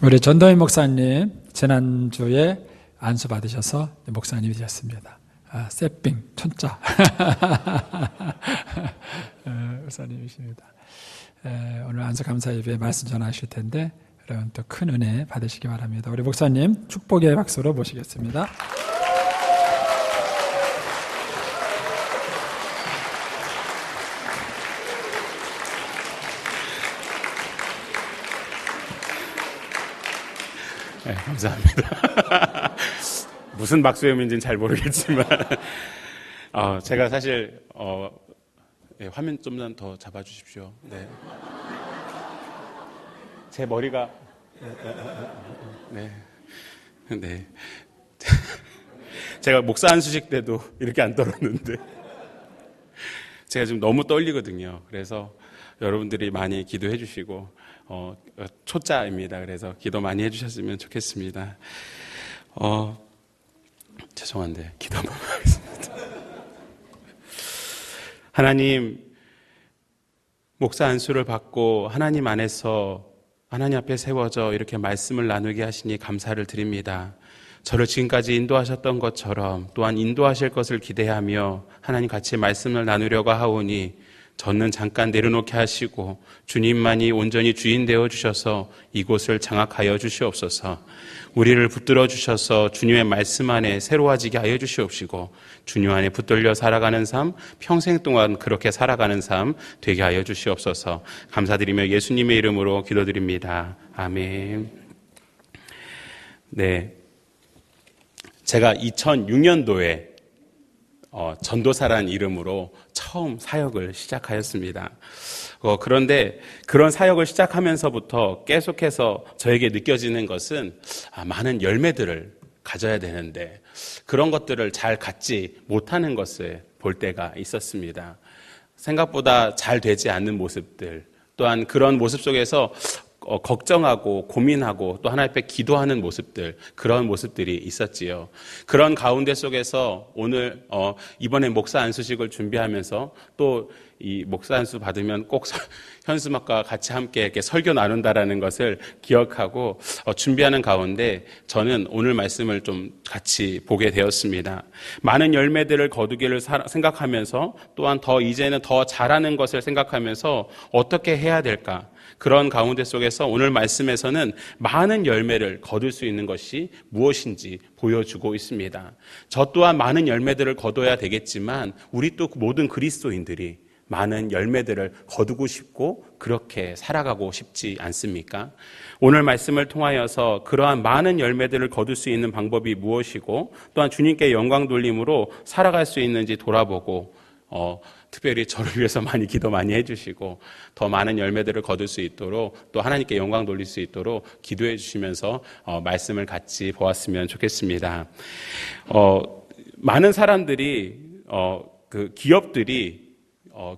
우리 전도희 목사님 지난주에 안수 받으셔서 목사님이 되셨습니다. 세핑 천자 목사님이십니다. 오늘 안수 감사 예배에 말씀 전하실 텐데 여러분 또 큰 은혜 받으시기 바랍니다. 우리 목사님 축복의 박수로 모시겠습니다. 네, 감사합니다. 무슨 박수음인지는 잘 모르겠지만 제가 사실 화면 좀만 더 잡아주십시오. 네. 제 머리가 네. 제가 목사 안수식 때도 이렇게 안 떨었는데 제가 지금 너무 떨리거든요. 그래서 여러분들이 많이 기도해 주시고 초짜입니다. 그래서 기도 많이 해주셨으면 좋겠습니다. 죄송한데 기도 한번 하겠습니다. 하나님, 목사 안수를 받고 하나님 안에서 하나님 앞에 세워져 이렇게 말씀을 나누게 하시니 감사를 드립니다. 저를 지금까지 인도하셨던 것처럼 또한 인도하실 것을 기대하며 하나님 같이 말씀을 나누려고 하오니 저는 잠깐 내려놓게 하시고 주님만이 온전히 주인 되어 주셔서 이곳을 장악하여 주시옵소서. 우리를 붙들어 주셔서 주님의 말씀 안에 새로워지게 하여 주시옵시고 주님 안에 붙들려 살아가는 삶, 평생 동안 그렇게 살아가는 삶 되게 하여 주시옵소서. 감사드리며 예수님의 이름으로 기도드립니다. 아멘. 네, 제가 2006년도에 전도사라는 이름으로 처음 사역을 시작하였습니다. 그런데 그런 사역을 시작하면서부터 계속해서 저에게 느껴지는 것은 많은 열매들을 가져야 되는데 그런 것들을 잘 갖지 못하는 것을 볼 때가 있었습니다. 생각보다 잘 되지 않는 모습들, 또한 그런 모습 속에서 걱정하고 고민하고 또 하나님 앞에 기도하는 모습들, 그런 모습들이 있었지요. 그런 가운데 속에서 오늘 이번에 목사 안수식을 준비하면서 또 이 목사 안수 받으면 꼭 현수막과 같이 함께 이렇게 설교 나눈다라는 것을 기억하고 준비하는 가운데 저는 오늘 말씀을 좀 같이 보게 되었습니다. 많은 열매들을 거두기를 생각하면서 또한 이제는 더 잘하는 것을 생각하면서 어떻게 해야 될까? 그런 가운데 속에서 오늘 말씀에서는 많은 열매를 거둘 수 있는 것이 무엇인지 보여주고 있습니다. 저 또한 많은 열매들을 거둬야 되겠지만 우리 또 모든 그리스도인들이 많은 열매들을 거두고 싶고 그렇게 살아가고 싶지 않습니까? 오늘 말씀을 통하여서 그러한 많은 열매들을 거둘 수 있는 방법이 무엇이고 또한 주님께 영광 돌림으로 살아갈 수 있는지 돌아보고 특별히 저를 위해서 기도 많이 해주시고 더 많은 열매들을 거둘 수 있도록 또 하나님께 영광 돌릴 수 있도록 기도해 주시면서 말씀을 같이 보았으면 좋겠습니다. 많은 사람들이 그 기업들이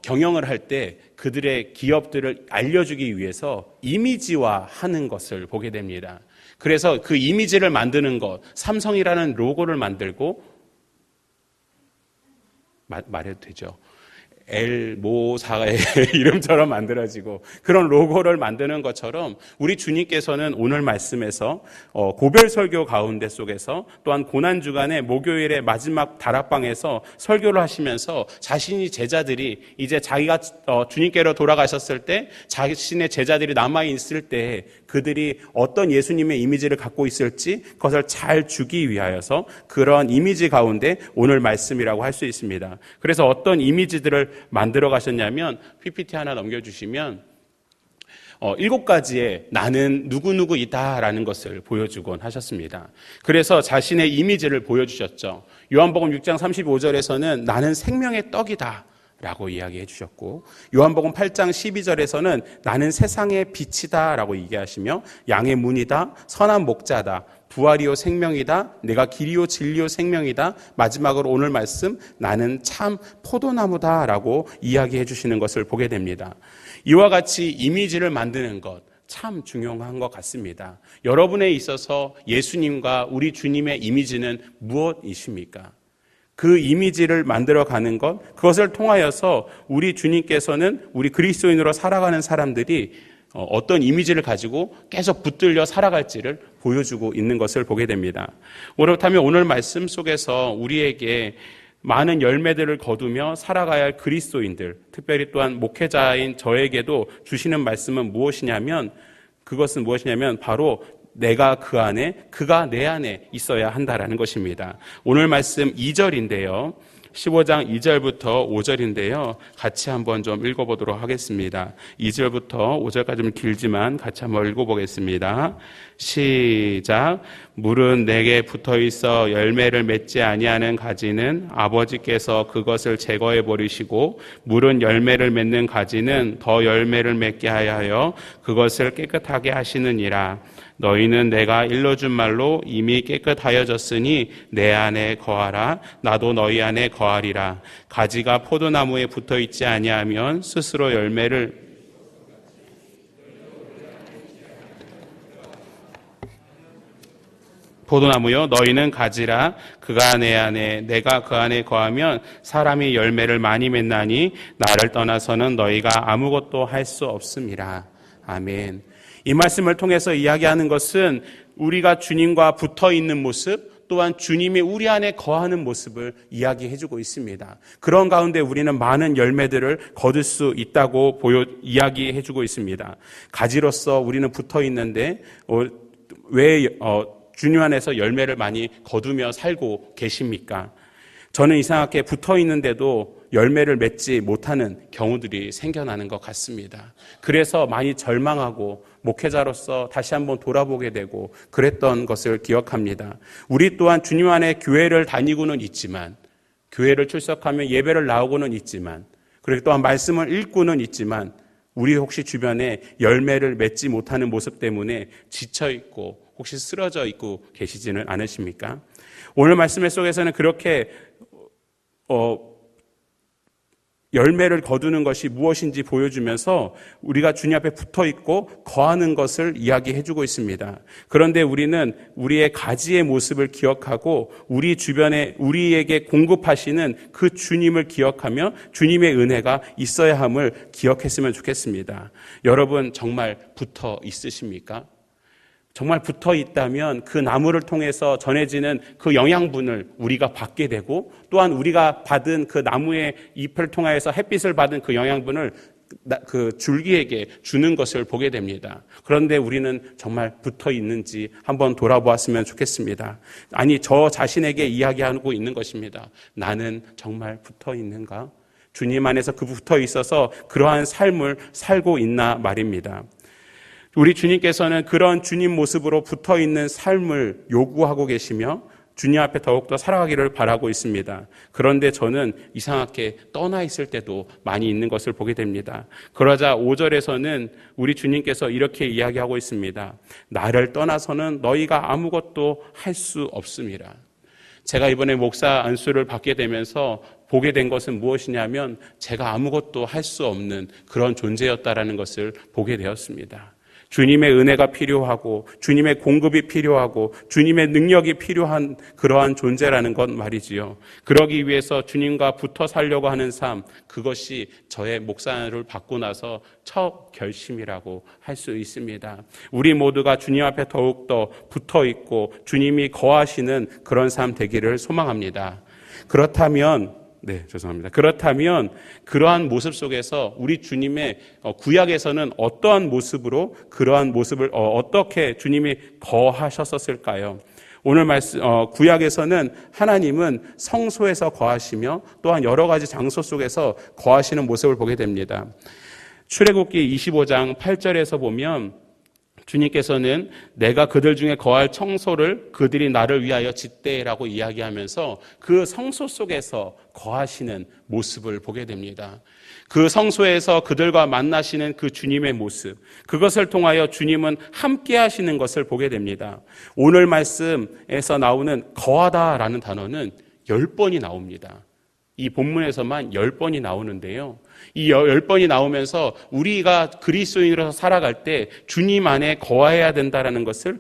경영을 할 때 그들의 기업들을 알려주기 위해서 이미지화하는 것을 보게 됩니다. 그래서 그 이미지를 만드는 것, 삼성이라는 로고를 만들고 말해도 되죠. 엘모사의 이름처럼 만들어지고 그런 로고를 만드는 것처럼 우리 주님께서는 오늘 말씀에서 고별 설교 가운데 속에서 또한 고난주간의 목요일의 마지막 다락방에서 설교를 하시면서 자신이 제자들이 이제 자기가 주님께로 돌아가셨을 때 자신의 제자들이 남아있을 때 그들이 어떤 예수님의 이미지를 갖고 있을지 그것을 잘 주기 위하여서 그런 이미지 가운데 오늘 말씀이라고 할 수 있습니다. 그래서 어떤 이미지들을 만들어 가셨냐면 PPT 하나 넘겨주시면 7가지의 나는 누구누구이다라는 것을 보여주곤 하셨습니다. 그래서 자신의 이미지를 보여주셨죠. 요한복음 6장 35절에서는 나는 생명의 떡이다 라고 이야기해 주셨고 요한복음 8장 12절에서는 나는 세상의 빛이다 라고 얘기하시며 양의 문이다, 선한 목자다, 부활이요 생명이다, 내가 길이요 진리요 생명이다, 마지막으로 오늘 말씀 나는 참 포도나무다 라고 이야기해 주시는 것을 보게 됩니다. 이와 같이 이미지를 만드는 것 참 중요한 것 같습니다. 여러분에 있어서 예수님과 우리 주님의 이미지는 무엇이십니까? 그 이미지를 만들어가는 것, 그것을 통하여서 우리 주님께서는 우리 그리스도인으로 살아가는 사람들이 어떤 이미지를 가지고 계속 붙들려 살아갈지를 보여주고 있는 것을 보게 됩니다. 그렇다면 오늘 말씀 속에서 우리에게 많은 열매들을 거두며 살아가야 할 그리스도인들, 특별히 또한 목회자인 저에게도 주시는 말씀은 무엇이냐면, 그것은 무엇이냐면 바로 내가 그 안에, 그가 내 안에 있어야 한다라는 것입니다. 오늘 말씀 2절인데요. 15장 2절부터 5절인데요. 같이 한번 좀 읽어보도록 하겠습니다. 2절부터 5절까지는 길지만 같이 한번 읽어보겠습니다. 시작. 물은 내게 붙어있어 열매를 맺지 아니하는 가지는 아버지께서 그것을 제거해 버리시고, 물은 열매를 맺는 가지는 더 열매를 맺게 하여 그것을 깨끗하게 하시느니라. 너희는 내가 일러준 말로 이미 깨끗하여졌으니 내 안에 거하라. 나도 너희 안에 거하리라. 가지가 포도나무에 붙어있지 아니하면 스스로 열매를 포도나무요, 너희는 가지라. 그가 내 안에, 내가 그 안에 거하면 사람이 열매를 많이 맺나니 나를 떠나서는 너희가 아무것도 할 수 없음이라. 아멘. 이 말씀을 통해서 이야기하는 것은 우리가 주님과 붙어 있는 모습, 또한 주님이 우리 안에 거하는 모습을 이야기해주고 있습니다. 그런 가운데 우리는 많은 열매들을 거둘 수 있다고 이야기해주고 있습니다. 가지로서 우리는 붙어 있는데 왜 주님 안에서 열매를 많이 거두며 살고 계십니까? 저는 이상하게 붙어 있는데도 열매를 맺지 못하는 경우들이 생겨나는 것 같습니다. 그래서 많이 절망하고 목회자로서 다시 한번 돌아보게 되고 그랬던 것을 기억합니다. 우리 또한 주님 안에 교회를 다니고는 있지만, 교회를 출석하며 예배를 나오고는 있지만, 그리고 또한 말씀을 읽고는 있지만, 우리 혹시 주변에 열매를 맺지 못하는 모습 때문에 지쳐있고 혹시 쓰러져 있고 계시지는 않으십니까? 오늘 말씀 속에서는 그렇게 열매를 거두는 것이 무엇인지 보여주면서 우리가 주님 앞에 붙어 있고 거하는 것을 이야기해주고 있습니다. 그런데 우리는 우리의 가지의 모습을 기억하고 우리 주변에 우리에게 공급하시는 그 주님을 기억하며 주님의 은혜가 있어야 함을 기억했으면 좋겠습니다. 여러분 정말 붙어 있으십니까? 정말 붙어 있다면 그 나무를 통해서 전해지는 그 영양분을 우리가 받게 되고, 또한 우리가 받은 그 나무의 잎을 통하여서 햇빛을 받은 그 영양분을 그 줄기에게 주는 것을 보게 됩니다. 그런데 우리는 정말 붙어 있는지 한번 돌아보았으면 좋겠습니다. 아니, 저 자신에게 이야기하고 있는 것입니다. 나는 정말 붙어 있는가? 주님 안에서 그 붙어 있어서 그러한 삶을 살고 있나 말입니다. 우리 주님께서는 그런 주님 모습으로 붙어 있는 삶을 요구하고 계시며 주님 앞에 더욱더 살아가기를 바라고 있습니다. 그런데 저는 이상하게 떠나 있을 때도 많이 있는 것을 보게 됩니다. 그러자 5절에서는 우리 주님께서 이렇게 이야기하고 있습니다. 나를 떠나서는 너희가 아무것도 할 수 없음이라. 제가 이번에 목사 안수를 받게 되면서 보게 된 것은 무엇이냐면 제가 아무것도 할 수 없는 그런 존재였다라는 것을 보게 되었습니다. 주님의 은혜가 필요하고 주님의 공급이 필요하고 주님의 능력이 필요한 그러한 존재라는 것 말이지요. 그러기 위해서 주님과 붙어 살려고 하는 삶, 그것이 저의 목사를 받고 나서 첫 결심이라고 할 수 있습니다. 우리 모두가 주님 앞에 더욱더 붙어 있고 주님이 거하시는 그런 삶 되기를 소망합니다. 그렇다면 그러한 모습 속에서 우리 주님의 구약에서는 어떠한 모습으로 그러한 모습을 어떻게 주님이 거하셨었을까요? 오늘 말씀 구약에서는 하나님은 성소에서 거하시며 또한 여러 가지 장소 속에서 거하시는 모습을 보게 됩니다. 출애굽기 25장 8절에서 보면 주님께서는 내가 그들 중에 거할 청소를 그들이 나를 위하여 짓되라고 이야기하면서 그 성소 속에서 거하시는 모습을 보게 됩니다. 그 성소에서 그들과 만나시는 그 주님의 모습, 그것을 통하여 주님은 함께 하시는 것을 보게 됩니다. 오늘 말씀에서 나오는 거하다라는 단어는 10번이 나옵니다. 이 본문에서만 10번이 나오는데요. 이 10번이 나오면서 우리가 그리스도인으로서 살아갈 때 주님 안에 거해야 된다는 것을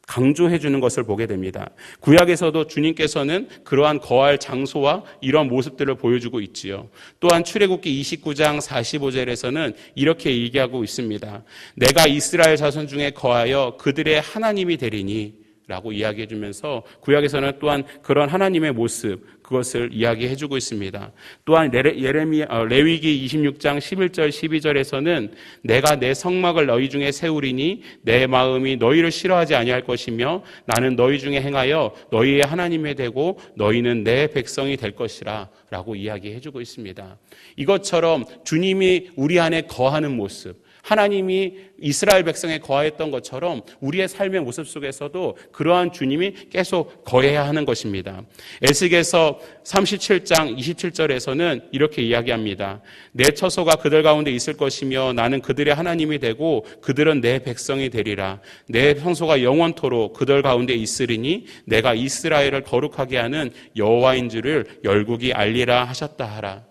강조해 주는 것을 보게 됩니다. 구약에서도 주님께서는 그러한 거할 장소와 이런 모습들을 보여주고 있지요. 또한 출애굽기 29장 45절에서는 이렇게 얘기하고 있습니다. 내가 이스라엘 자손 중에 거하여 그들의 하나님이 되리니 라고 이야기해 주면서 구약에서는 또한 그런 하나님의 모습, 그것을 이야기해 주고 있습니다. 또한 레위기 26장 11절 12절에서는 내가 내 성막을 너희 중에 세우리니 내 마음이 너희를 싫어하지 아니할 것이며 나는 너희 중에 행하여 너희의 하나님이 되고 너희는 내 백성이 될 것이라 라고 이야기해 주고 있습니다. 이것처럼 주님이 우리 안에 거하는 모습, 하나님이 이스라엘 백성에 거하였던 것처럼 우리의 삶의 모습 속에서도 그러한 주님이 계속 거해야 하는 것입니다. 에스겔서 37장 27절에서는 이렇게 이야기합니다. 내 처소가 그들 가운데 있을 것이며 나는 그들의 하나님이 되고 그들은 내 백성이 되리라. 내 성소가 영원토록 그들 가운데 있으리니 내가 이스라엘을 거룩하게 하는 여호와인 줄을 열국이 알리라 하셨다 하라.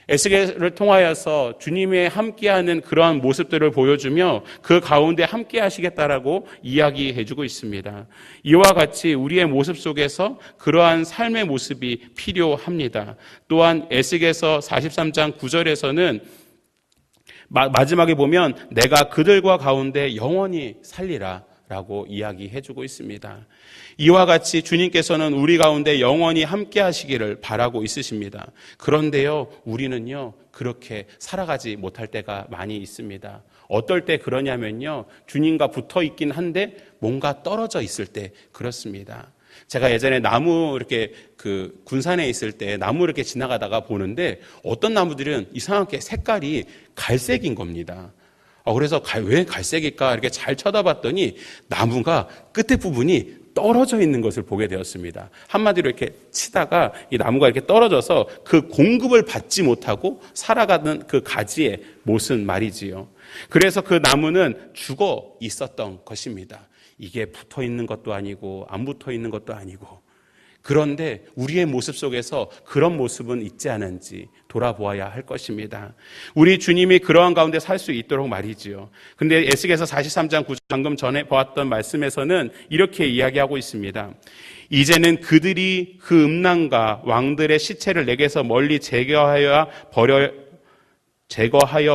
에스겔을 통하여서 주님의 함께하는 그러한 모습들을 보여주며 그 가운데 함께 하시겠다라고 이야기해주고 있습니다. 이와 같이 우리의 모습 속에서 그러한 삶의 모습이 필요합니다. 또한 에스겔서 43장 9절에서는 마지막에 보면 내가 그들과 가운데 영원히 살리라 라고 이야기해주고 있습니다. 이와 같이 주님께서는 우리 가운데 영원히 함께 하시기를 바라고 있으십니다. 그런데요, 우리는요, 그렇게 살아가지 못할 때가 많이 있습니다. 어떨 때 그러냐면요, 주님과 붙어 있긴 한데 뭔가 떨어져 있을 때 그렇습니다. 제가 예전에 나무 이렇게 군산에 있을 때 나무 이렇게 지나가다가 보는데 어떤 나무들은 이상하게 색깔이 갈색인 겁니다. 그래서 왜 갈색일까 이렇게 잘 쳐다봤더니 나무가 끝에 부분이 떨어져 있는 것을 보게 되었습니다. 한마디로 이렇게 치다가 이 나무가 이렇게 떨어져서 그 공급을 받지 못하고 살아가는 그 가지의 모습 말이지요. 그래서 그 나무는 죽어 있었던 것입니다. 이게 붙어 있는 것도 아니고 안 붙어 있는 것도 아니고. 그런데 우리의 모습 속에서 그런 모습은 있지 않은지 돌아보아야 할 것입니다. 우리 주님이 그러한 가운데 살 수 있도록 말이지요. 근데 에스겔서 43장 9절 방금 전에 보았던 말씀에서는 이렇게 이야기하고 있습니다. 이제는 그들이 그 음란과 왕들의 시체를 내게서 멀리 제거하여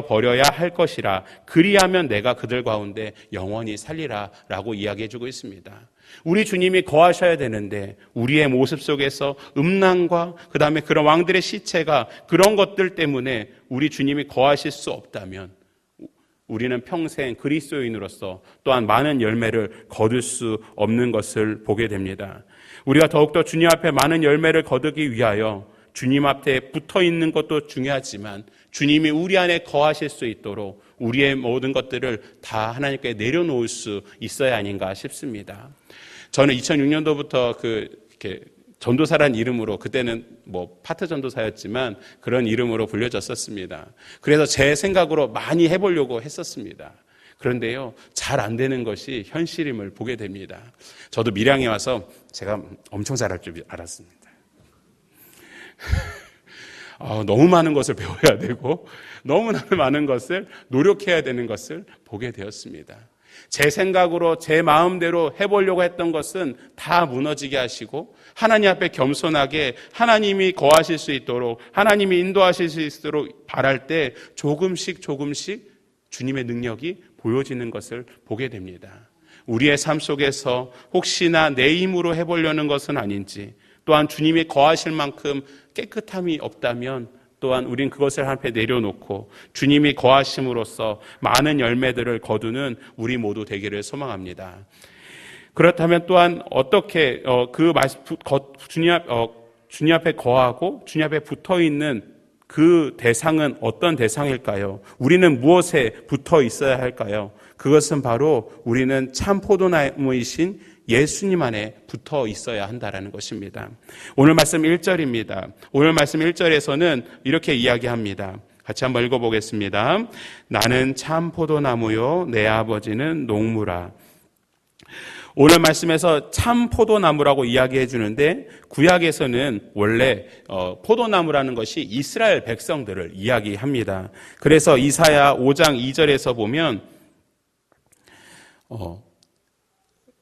버려야 할 것이라. 그리하면 내가 그들 가운데 영원히 살리라 라고 이야기해주고 있습니다. 우리 주님이 거하셔야 되는데 우리의 모습 속에서 음란과 그 다음에 그런 왕들의 시체가 그런 것들 때문에 우리 주님이 거하실 수 없다면 우리는 평생 그리스도인으로서 또한 많은 열매를 거둘 수 없는 것을 보게 됩니다. 우리가 더욱더 주님 앞에 많은 열매를 거두기 위하여 주님 앞에 붙어 있는 것도 중요하지만 주님이 우리 안에 거하실 수 있도록 우리의 모든 것들을 다 하나님께 내려놓을 수 있어야 아닌가 싶습니다. 저는 2006년도부터 이렇게 전도사란 이름으로, 그때는 파트 전도사였지만 그런 이름으로 불려졌었습니다. 그래서 제 생각으로 많이 해보려고 했었습니다. 그런데요, 잘 안 되는 것이 현실임을 보게 됩니다. 저도 밀양에 와서 제가 엄청 잘할 줄 알았습니다. 너무 많은 것을 배워야 되고 너무나 많은 것을 노력해야 되는 것을 보게 되었습니다. 제 생각으로 제 마음대로 해보려고 했던 것은 다 무너지게 하시고 하나님 앞에 겸손하게 하나님이 거하실 수 있도록 하나님이 인도하실 수 있도록 바랄 때 조금씩 주님의 능력이 보여지는 것을 보게 됩니다. 우리의 삶 속에서 혹시나 내 힘으로 해보려는 것은 아닌지, 또한 주님이 거하실 만큼 깨끗함이 없다면 또한 우린 그것을 앞에 내려놓고 주님이 거하심으로써 많은 열매들을 거두는 우리 모두 되기를 소망합니다. 그렇다면 또한 어떻게 주님 앞에 거하고 주님 앞에 붙어 있는 그 대상은 어떤 대상일까요? 우리는 무엇에 붙어 있어야 할까요? 그것은 바로 우리는 참 포도나무이신 예수님 안에 붙어 있어야 한다라는 것입니다. 오늘 말씀 1절입니다. 오늘 말씀 1절에서는 이렇게 이야기합니다. 같이 한번 읽어보겠습니다. 나는 참 포도나무요 내 아버지는 농부라. 오늘 말씀에서 참 포도나무라고 이야기해 주는데 구약에서는 원래 포도나무라는 것이 이스라엘 백성들을 이야기합니다. 그래서 이사야 5장 2절에서 보면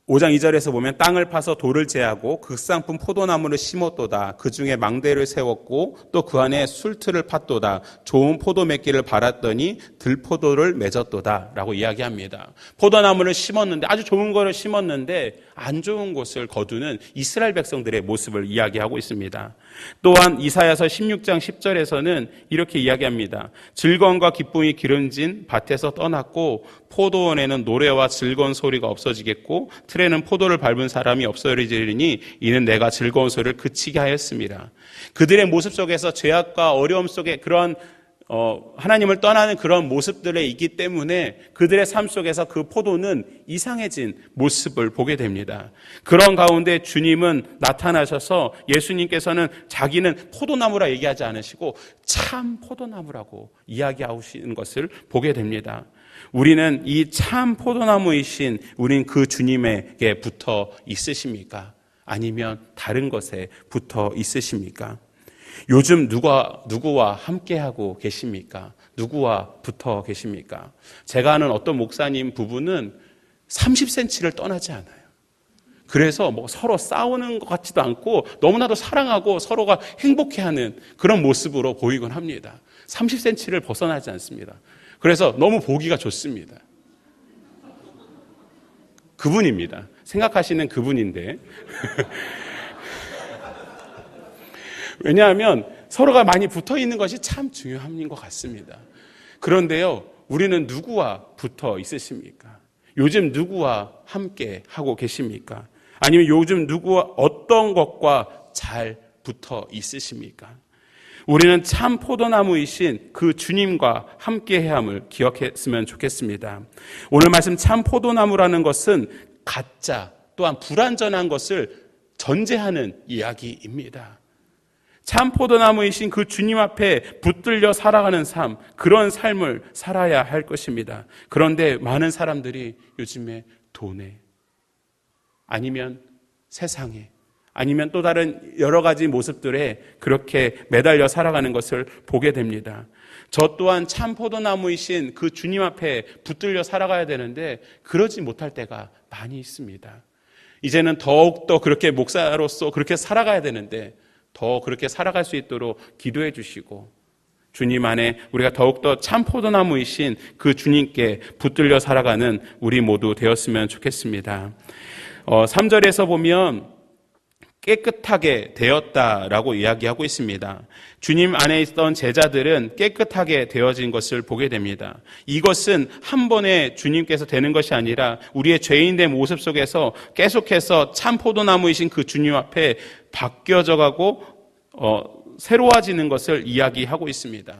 5장 2절에서 보면 땅을 파서 돌을 제하고 극상품 포도나무를 심었도다. 그 중에 망대를 세웠고 또 그 안에 술틀을 팠도다. 좋은 포도 맺기를 바랐더니 들포도를 맺었도다 라고 이야기합니다. 포도나무를 심었는데, 아주 좋은 거를 심었는데 안 좋은 곳을 거두는 이스라엘 백성들의 모습을 이야기하고 있습니다. 또한 이사야서 16장 10절에서는 이렇게 이야기합니다. 즐거움과 기쁨이 기름진 밭에서 떠났고 포도원에는 노래와 즐거운 소리가 없어지겠고 틀에는 포도를 밟은 사람이 없어지리니 이는 내가 즐거운 소리를 그치게 하였습니다. 그들의 모습 속에서 죄악과 어려움 속에 그런 하나님을 떠나는 그런 모습들에 있기 때문에 그들의 삶 속에서 그 포도는 이상해진 모습을 보게 됩니다. 그런 가운데 주님은 나타나셔서 예수님께서는 자기는 포도나무라 얘기하지 않으시고 참 포도나무라고 이야기하시는 것을 보게 됩니다. 우리는 이 참 포도나무이신 우린 그 주님에게 붙어 있으십니까? 아니면 다른 것에 붙어 있으십니까? 요즘 누구와 함께하고 계십니까? 누구와 붙어 계십니까? 제가 아는 어떤 목사님 부부는 30cm를 떠나지 않아요. 그래서 서로 싸우는 것 같지도 않고 너무나도 사랑하고 서로가 행복해하는 그런 모습으로 보이곤 합니다. 30cm를 벗어나지 않습니다. 그래서 너무 보기가 좋습니다. 그분입니다. 생각하시는 그분인데 왜냐하면 서로가 많이 붙어 있는 것이 참 중요한 것 같습니다. 그런데요, 우리는 누구와 붙어 있으십니까? 요즘 누구와 함께 하고 계십니까? 아니면 요즘 누구와 어떤 것과 잘 붙어 있으십니까? 우리는 참 포도나무이신 그 주님과 함께해야 함을 기억했으면 좋겠습니다. 오늘 말씀 참 포도나무라는 것은 가짜 또한 불완전한 것을 전제하는 이야기입니다. 참 포도나무이신 그 주님 앞에 붙들려 살아가는 삶, 그런 삶을 살아야 할 것입니다. 그런데 많은 사람들이 요즘에 돈에 아니면 세상에 아니면 또 다른 여러 가지 모습들에 그렇게 매달려 살아가는 것을 보게 됩니다. 저 또한 참 포도나무이신 그 주님 앞에 붙들려 살아가야 되는데 그러지 못할 때가 많이 있습니다. 이제는 더욱더 그렇게 목사로서 그렇게 살아가야 되는데 더 그렇게 살아갈 수 있도록 기도해 주시고 주님 안에 우리가 더욱더 참 포도나무이신 그 주님께 붙들려 살아가는 우리 모두 되었으면 좋겠습니다. 3절에서 보면 깨끗하게 되었다라고 이야기하고 있습니다. 주님 안에 있던 제자들은 깨끗하게 되어진 것을 보게 됩니다. 이것은 한 번에 주님께서 되는 것이 아니라 우리의 죄인된 모습 속에서 계속해서 참 포도나무이신 그 주님 앞에 바뀌어져 가고 새로워지는 것을 이야기하고 있습니다.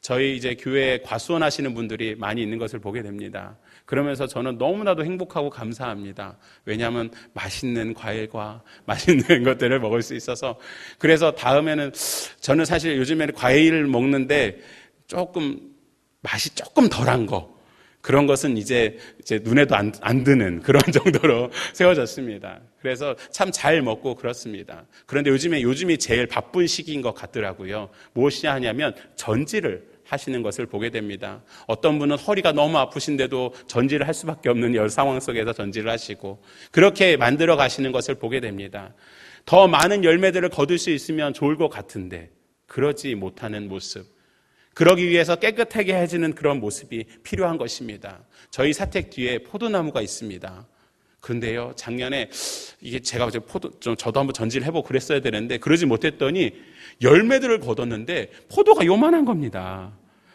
저희 이제 교회에 과수원하시는 분들이 많이 있는 것을 보게 됩니다. 그러면서 저는 너무나도 행복하고 감사합니다. 왜냐하면 맛있는 과일과 맛있는 것들을 먹을 수 있어서. 그래서 다음에는 저는 사실 요즘에는 과일을 먹는데 조금 맛이 조금 덜한 거, 그런 것은 이제 눈에도 안 드는 그런 정도로 세워졌습니다. 그래서 참 잘 먹고 그렇습니다. 그런데 요즘이 제일 바쁜 시기인 것 같더라고요. 무엇이냐 하냐면 전지를 하시는 것을 보게 됩니다. 어떤 분은 허리가 너무 아프신데도 전지를 할 수밖에 없는 여 상황 속에서 전지를 하시고 그렇게 만들어 가시는 것을 보게 됩니다. 더 많은 열매들을 거둘 수 있으면 좋을 것 같은데 그러지 못하는 모습, 그러기 위해서 깨끗하게 해지는 그런 모습이 필요한 것입니다. 저희 사택 뒤에 포도나무가 있습니다. 그런데요, 작년에 이게 제가 저도 한번 전지를 해보고 그랬어야 되는데 그러지 못했더니 열매들을 거뒀는데 포도가 요만한 겁니다.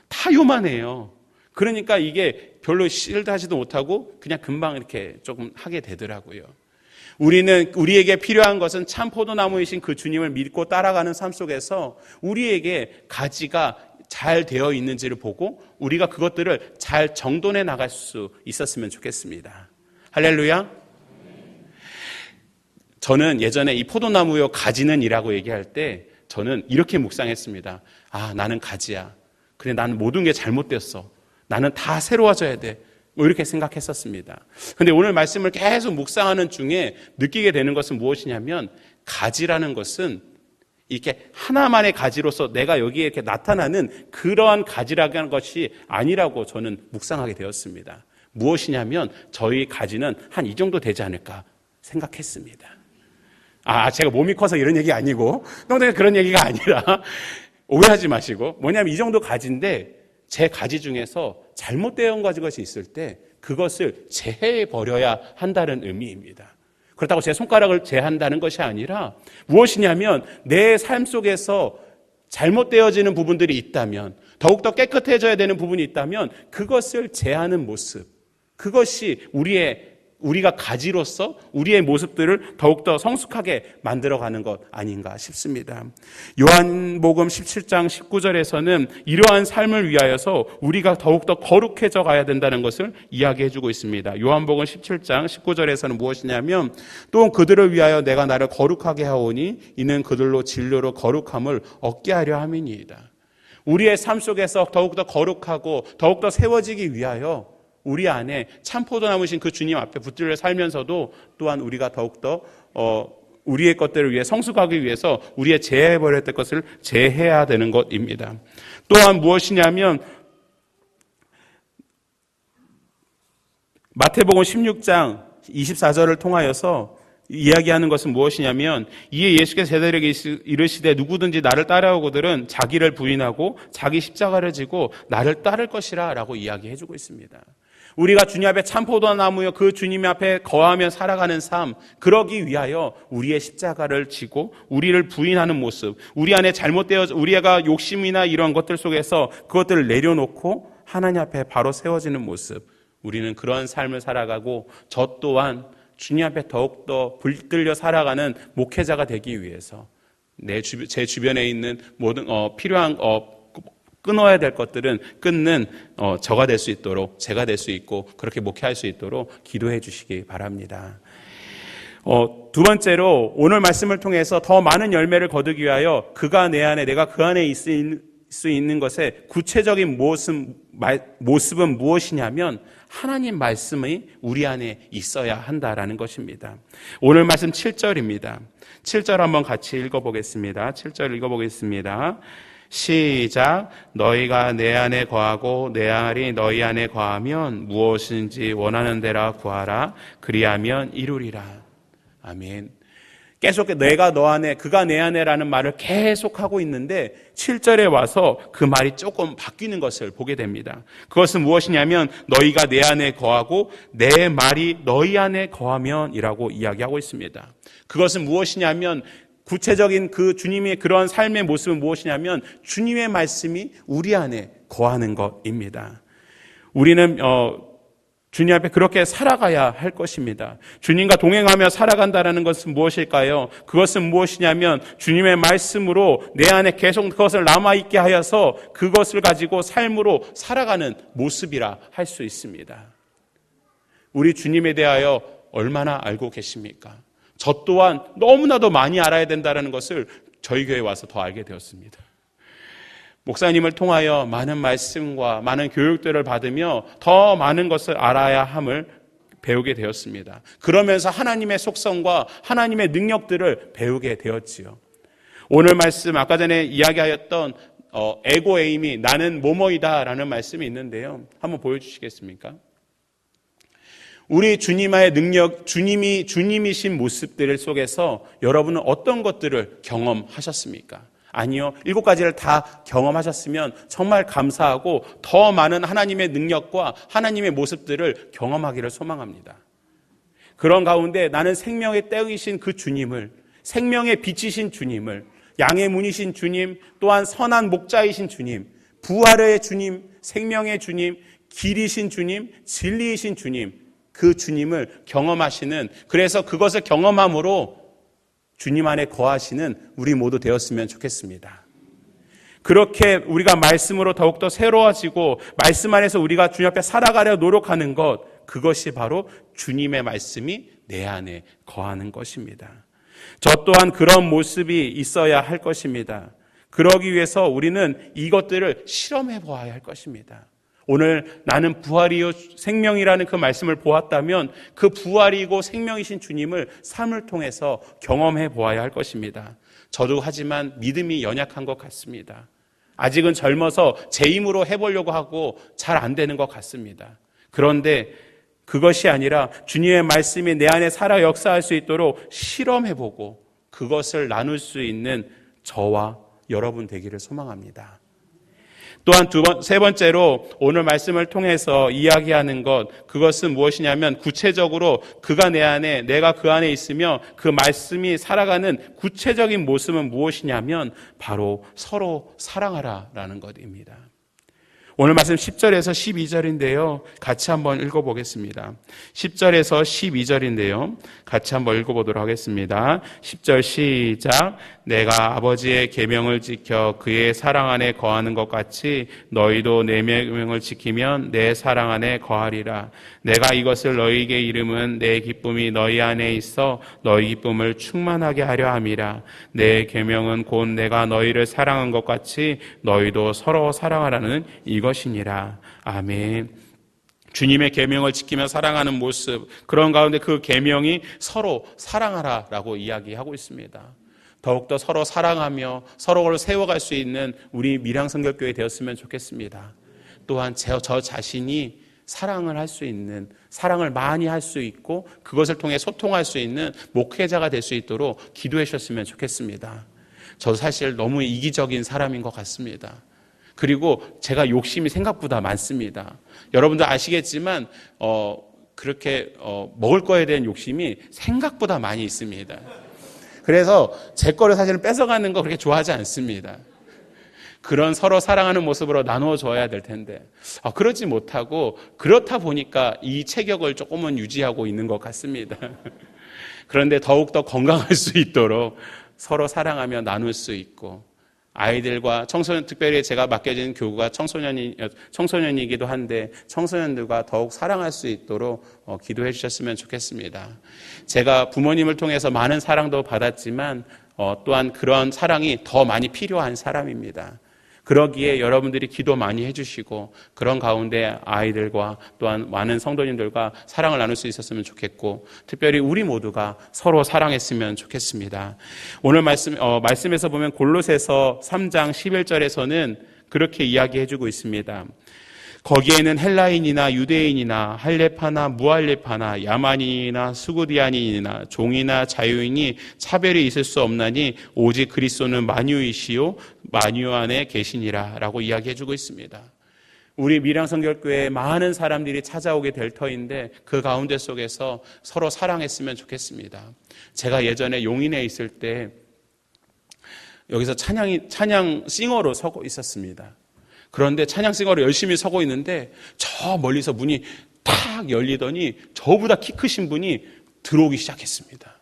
다 요만해요. 그러니까 이게 별로 실드하지도 못하고 그냥 금방 이렇게 조금 하게 되더라고요. 우리에게 필요한 것은 참 포도나무이신 그 주님을 믿고 따라가는 삶 속에서 우리에게 가지가 잘 되어 있는지를 보고 우리가 그것들을 잘 정돈해 나갈 수 있었으면 좋겠습니다. 할렐루야. 저는 예전에 이 포도나무요 가지는 이라고 얘기할 때 저는 이렇게 묵상했습니다. 나는 가지야. 그래, 나는 모든 게 잘못됐어. 나는 다 새로워져야 돼. 이렇게 생각했었습니다. 근데 오늘 말씀을 계속 묵상하는 중에 느끼게 되는 것은 무엇이냐면 가지라는 것은 이렇게 하나만의 가지로서 내가 여기에 이렇게 나타나는 그러한 가지라는 것이 아니라고 저는 묵상하게 되었습니다. 무엇이냐면 저희 가지는 한 이 정도 되지 않을까 생각했습니다. 제가 몸이 커서 이런 얘기 아니고 똥땡이 그런 얘기가 아니라 오해하지 마시고 뭐냐면 이 정도 가지인데 제 가지 중에서 잘못되어 가진 것이 있을 때 그것을 제해버려야 한다는 의미입니다. 그렇다고 제 손가락을 제한다는 것이 아니라 무엇이냐면 내 삶 속에서 잘못되어지는 부분들이 있다면 더욱더 깨끗해져야 되는 부분이 있다면 그것을 제하는 모습, 그것이 우리가 가지로서 우리의 모습들을 더욱더 성숙하게 만들어가는 것 아닌가 싶습니다. 요한복음 17장 19절에서는 이러한 삶을 위하여서 우리가 더욱더 거룩해져 가야 된다는 것을 이야기해주고 있습니다. 요한복음 17장 19절에서는 무엇이냐면 또 그들을 위하여 내가 나를 거룩하게 하오니 이는 그들로 진료로 거룩함을 얻게 하려 함이니이다. 우리의 삶 속에서 더욱더 거룩하고 더욱더 세워지기 위하여 우리 안에 참포도나무신 그 주님 앞에 붙들려 살면서도 또한 우리가 더욱더 우리의 것들을 위해 성숙하기 위해서 우리의 제해버려야 될 것을 제해야 되는 것입니다. 또한 무엇이냐면 마태복음 16장 24절을 통하여서 이야기하는 것은 무엇이냐면 이에 예수께서 제자들에게 이르시되 누구든지 나를 따라오거든 자기를 부인하고 자기 십자가를 지고 나를 따를 것이라 라고 이야기해주고 있습니다. 우리가 주님 앞에 참포도나무여 그 주님 앞에 거하며 살아가는 삶, 그러기 위하여 우리의 십자가를 지고 우리를 부인하는 모습, 우리 안에 우리가 욕심이나 이런 것들 속에서 그것들을 내려놓고 하나님 앞에 바로 세워지는 모습, 우리는 그런 삶을 살아가고 저 또한 주님 앞에 더욱더 붙들려 살아가는 목회자가 되기 위해서 제 주변에 있는 모든 필요한 끊어야 될 것들은 끊는 저가 될 수 있도록, 제가 될 수 있고 그렇게 목회할 수 있도록 기도해 주시기 바랍니다. 두 번째로 오늘 말씀을 통해서 더 많은 열매를 거두기 위하여 그가 내 안에 내가 그 안에 있을 수 있는 것의 구체적인 모습은 무엇이냐면 하나님 말씀이 우리 안에 있어야 한다라는 것입니다. 오늘 말씀 7절입니다. 7절 한번 같이 읽어보겠습니다. 7절 읽어보겠습니다. 시작. 너희가 내 안에 거하고 내 알이 너희 안에 거하면 무엇인지 원하는 대로 구하라. 그리하면 이루리라. 아멘. 계속 내가 너 안에 그가 내 안에라는 말을 계속하고 있는데 7절에 와서 그 말이 조금 바뀌는 것을 보게 됩니다. 그것은 무엇이냐면 너희가 내 안에 거하고 내 말이 너희 안에 거하면 이라고 이야기하고 있습니다. 그것은 무엇이냐면 구체적인 그 주님의 그런 삶의 모습은 무엇이냐면 주님의 말씀이 우리 안에 거하는 것입니다. 우리는 주님 앞에 그렇게 살아가야 할 것입니다. 주님과 동행하며 살아간다는 것은 무엇일까요? 그것은 무엇이냐면 주님의 말씀으로 내 안에 계속 그것을 남아있게 하여서 그것을 가지고 삶으로 살아가는 모습이라 할 수 있습니다. 우리 주님에 대하여 얼마나 알고 계십니까? 저 또한 너무나도 많이 알아야 된다는 것을 저희 교회에 와서 더 알게 되었습니다. 목사님을 통하여 많은 말씀과 많은 교육들을 받으며 더 많은 것을 알아야 함을 배우게 되었습니다. 그러면서 하나님의 속성과 하나님의 능력들을 배우게 되었지요. 오늘 말씀 아까 전에 이야기하였던 에고 에임이 나는 뭐뭐이다 라는 말씀이 있는데요. 한번 보여주시겠습니까? 우리 주님의 능력, 주님이신 모습들 속에서 여러분은 어떤 것들을 경험하셨습니까? 아니요. 7가지를 다 경험하셨으면 정말 감사하고 더 많은 하나님의 능력과 하나님의 모습들을 경험하기를 소망합니다. 그런 가운데 나는 생명의 떼이신 그 주님을, 생명의 빛이신 주님을, 양의 문이신 주님, 또한 선한 목자이신 주님, 부활의 주님, 생명의 주님, 길이신 주님, 진리이신 주님, 그 주님을 경험하시는, 그래서 그것을 경험함으로 주님 안에 거하시는 우리 모두 되었으면 좋겠습니다. 그렇게 우리가 말씀으로 더욱더 새로워지고 말씀 안에서 우리가 주님 앞에 살아가려 노력하는 것, 그것이 바로 주님의 말씀이 내 안에 거하는 것입니다. 저 또한 그런 모습이 있어야 할 것입니다. 그러기 위해서 우리는 이것들을 실험해 보아야 할 것입니다. 오늘 나는 부활이요 생명이라는 그 말씀을 보았다면 그 부활이고 생명이신 주님을 삶을 통해서 경험해 보아야 할 것입니다. 저도 하지만 믿음이 연약한 것 같습니다. 아직은 젊어서 제 힘으로 해보려고 하고 잘 안 되는 것 같습니다. 그런데 그것이 아니라 주님의 말씀이 내 안에 살아 역사할 수 있도록 실험해보고 그것을 나눌 수 있는 저와 여러분 되기를 소망합니다. 또한 세 번째로 오늘 말씀을 통해서 이야기하는 그것은 무엇이냐면 구체적으로 그가 내 안에, 내가 그 안에 있으며 그 말씀이 살아가는 구체적인 모습은 무엇이냐면 바로 서로 사랑하라라는 것입니다. 오늘 말씀 10절에서 12절인데요. 같이 한번 읽어보겠습니다. 10절에서 12절인데요. 같이 한번 읽어보도록 하겠습니다. 10절 시작. 내가 아버지의 계명을 지켜 그의 사랑 안에 거하는 것 같이 너희도 내 계명을 지키면 내 사랑 안에 거하리라. 내가 이것을 너희에게 이름은 내 기쁨이 너희 안에 있어 너희 기쁨을 충만하게 하려 함이라. 내 계명은 곧 내가 너희를 사랑한 것 같이 너희도 서로 사랑하라는 이것이니라. 아멘. 주님의 계명을 지키며 사랑하는 모습, 그런 가운데 그 계명이 서로 사랑하라라고 이야기하고 있습니다. 더욱더 서로 사랑하며 서로를 세워갈 수 있는 우리 밀양성결교회 되었으면 좋겠습니다. 또한 저 자신이 사랑을 할 수 있는, 사랑을 많이 할 수 있고 그것을 통해 소통할 수 있는 목회자가 될 수 있도록 기도해 주셨으면 좋겠습니다. 저도 사실 너무 이기적인 사람인 것 같습니다. 그리고 제가 욕심이 생각보다 많습니다. 여러분들 아시겠지만 그렇게 먹을 거에 대한 욕심이 생각보다 많이 있습니다. 그래서 제 거를 사실은 뺏어가는 거 그렇게 좋아하지 않습니다. 그런 서로 사랑하는 모습으로 나누어 줘야 될 텐데 그러지 못하고 그렇다 보니까 이 체격을 조금은 유지하고 있는 것 같습니다. 그런데 더욱더 건강할 수 있도록 서로 사랑하며 나눌 수 있고 아이들과 청소년, 특별히 제가 맡겨진 교구가 청소년이기도 한데 청소년들과 더욱 사랑할 수 있도록 기도해 주셨으면 좋겠습니다. 제가 부모님을 통해서 많은 사랑도 받았지만 또한 그런 사랑이 더 많이 필요한 사람입니다. 그러기에 여러분들이 기도 많이 해주시고 그런 가운데 아이들과 또한 많은 성도님들과 사랑을 나눌 수 있었으면 좋겠고 특별히 우리 모두가 서로 사랑했으면 좋겠습니다. 오늘 말씀에서 보면 골로새서 3장 11절에서는 그렇게 이야기해주고 있습니다. 거기에는 헬라인이나 유대인이나 할레파나 무할레파나 야만인이나 수구디아닌이나 종이나 자유인이 차별이 있을 수 없나니 오직 그리스도는 만유이시요 만유 안에 계시니라 라고 이야기해주고 있습니다. 우리 밀양성결교회에 많은 사람들이 찾아오게 될 터인데 그 가운데 속에서 서로 사랑했으면 좋겠습니다. 제가 예전에 용인에 있을 때 여기서 찬양 싱어로 서고 있었습니다. 그런데 찬양싱어로 열심히 서고 있는데 저 멀리서 문이 탁 열리더니 저보다 키 크신 분이 들어오기 시작했습니다.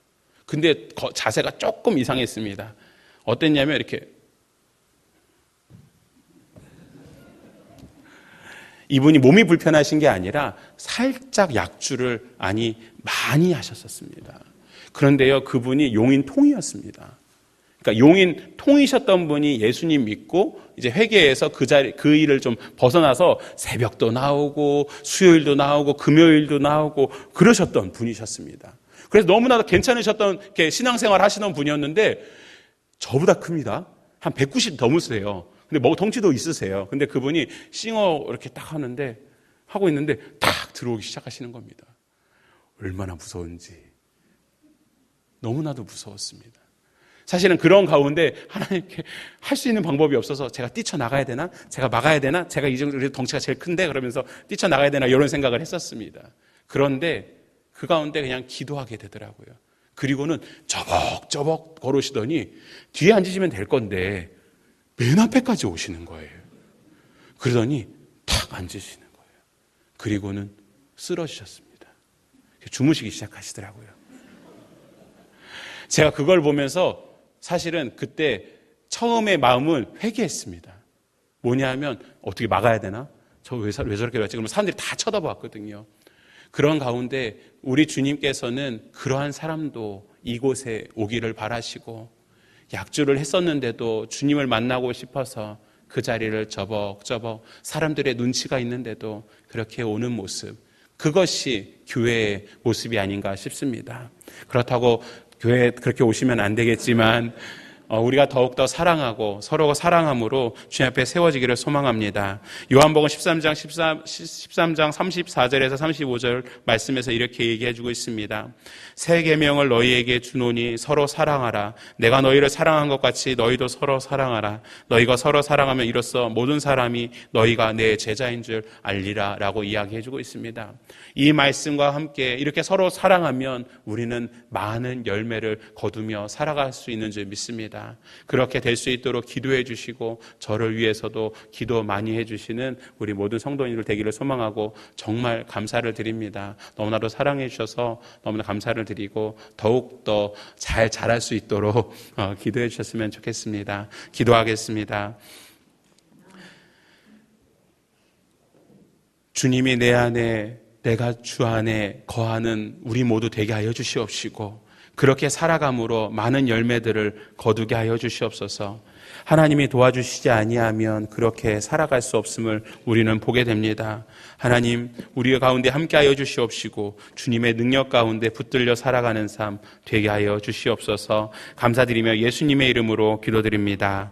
근데 자세가 조금 이상했습니다. 어땠냐면 이렇게 이분이 몸이 불편하신 게 아니라 살짝 약주를 많이 하셨었습니다. 그런데요, 그분이 용인 통이었습니다. 그러니까 용인 통이셨던 분이 예수님 믿고 이제 회개해서 그 일을 좀 벗어나서 새벽도 나오고 수요일도 나오고 금요일도 나오고 그러셨던 분이셨습니다. 그래서 너무나도 괜찮으셨던 신앙생활 하시던 분이었는데 저보다 큽니다. 한 190 넘으세요. 근데 덩치도 있으세요. 근데 그분이 싱어 이렇게 딱 하고 있는데 탁 들어오기 시작하시는 겁니다. 얼마나 무서운지. 너무나도 무서웠습니다. 사실은 그런 가운데 하나님께 할 수 있는 방법이 없어서 제가 뛰쳐나가야 되나? 제가 막아야 되나? 제가 이 정도 덩치가 제일 큰데? 그러면서 뛰쳐나가야 되나? 이런 생각을 했었습니다. 그런데 그 가운데 그냥 기도하게 되더라고요. 그리고는 저벅저벅 걸으시더니 뒤에 앉으시면 될 건데 맨 앞에까지 오시는 거예요. 그러더니 탁 앉으시는 거예요. 그리고는 쓰러지셨습니다. 주무시기 시작하시더라고요. 제가 그걸 보면서 사실은 그때 처음에 마음은 회개했습니다. 뭐냐 하면 어떻게 막아야 되나? 저 왜 저렇게 왔지? 그러면 사람들이 다 쳐다봤거든요. 그런 가운데 우리 주님께서는 그러한 사람도 이곳에 오기를 바라시고 약주를 했었는데도 주님을 만나고 싶어서 그 자리를 저벅저벅 사람들의 눈치가 있는데도 그렇게 오는 모습, 그것이 교회의 모습이 아닌가 싶습니다. 그렇다고 교회에 그렇게 오시면 안 되겠지만 우리가 더욱더 사랑하고 서로가 사랑함으로 주님 앞에 세워지기를 소망합니다. 요한복음 13장 34절에서 35절 말씀에서 이렇게 얘기해주고 있습니다. 새 계명을 너희에게 주노니 서로 사랑하라. 내가 너희를 사랑한 것 같이 너희도 서로 사랑하라. 너희가 서로 사랑하면 이로써 모든 사람이 너희가 내 제자인 줄 알리라 라고 이야기해주고 있습니다. 이 말씀과 함께 이렇게 서로 사랑하면 우리는 많은 열매를 거두며 살아갈 수 있는 줄 믿습니다. 그렇게 될 수 있도록 기도해 주시고 저를 위해서도 기도 많이 해주시는 우리 모든 성도님들 되기를 소망하고 정말 감사를 드립니다. 너무나도 사랑해 주셔서 너무나 감사를 드리고 더욱더 잘 자랄 수 있도록 기도해 주셨으면 좋겠습니다. 기도하겠습니다. 주님이 내 안에 내가 주 안에 거하는 우리 모두 되게 하여 주시옵시고 그렇게 살아감으로 많은 열매들을 거두게 하여 주시옵소서. 하나님이 도와주시지 아니하면 그렇게 살아갈 수 없음을 우리는 보게 됩니다. 하나님, 우리 가운데 함께하여 주시옵시고 주님의 능력 가운데 붙들려 살아가는 삶 되게 하여 주시옵소서. 감사드리며 예수님의 이름으로 기도드립니다.